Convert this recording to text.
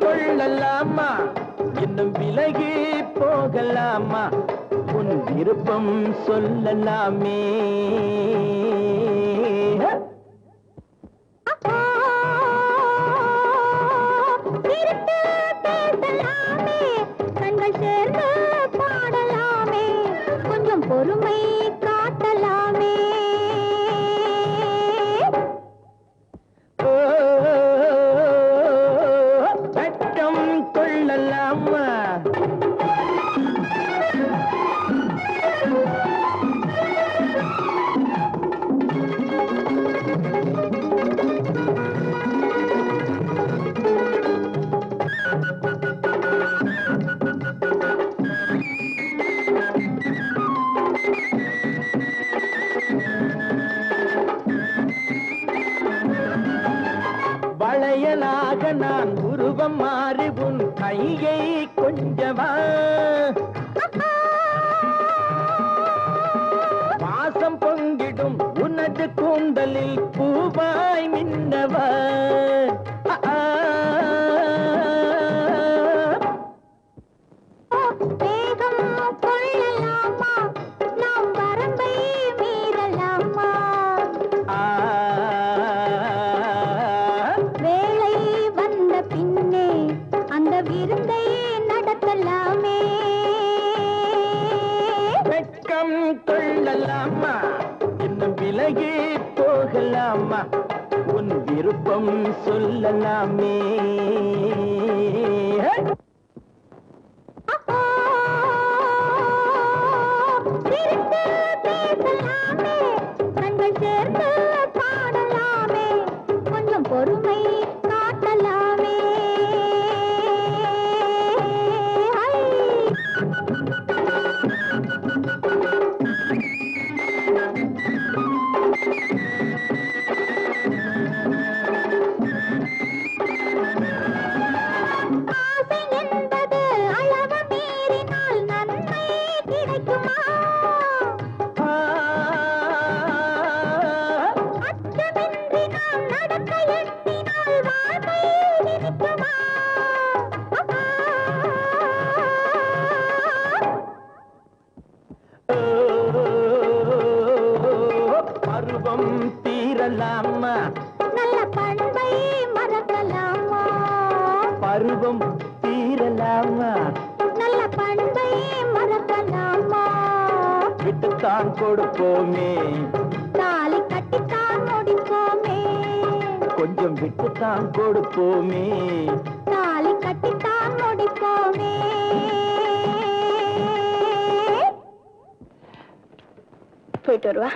கொள்ளலாமா இன்னும் விலகி போகலாமா உன் விருப்பம் சொல்லலாமே கண்கள் சேர்ந்து பாடலாமே கொஞ்சம் பொறுமை காட்டலாமே வெட்கம் கொள்ளலாமா வளையலாக நான் உருவம் மாறி உன் கையை கொஞ்சவா வாசம் பொங்கிடும் உனது கூந்தலில் பூவாய் மின்னவா வேகம் கொள்ளலாமா நாம் வரம்பை மீறலாமா வேளை வந்த பின்னே அந்த விருந்தை நடத்தலாமே வெட்கம் கொள்ளலாமா இன்னும் விலகி போகலாமா உன் விருப்பம் சொல்லலாமே கண்கள் சேர்ந்து பாடலாமே கொஞ்சம் பொறுமை காட்டலாமே ஆசை என்பது அளவு மீறினால் நன்மை கிடைக்குமா அச்சமின்றி நாம் நடக்க எண்ணினால் வாழ்க்கை இருக்குமா பருவம் தீரலாமா நல்ல பண்பை மறக்கலாமா பருவம் தீரலாமா நல்ல பண்பை மறக்கலாமா விட்டுத்தான் கொடுப்போமே தாலி கட்டித்தான் முடிப்போமே கொஞ்சம் விட்டுத்தான் கொடுப்போமே தாலி கட்டித்தான் முடிப்போமே போயிட்டு வருவா.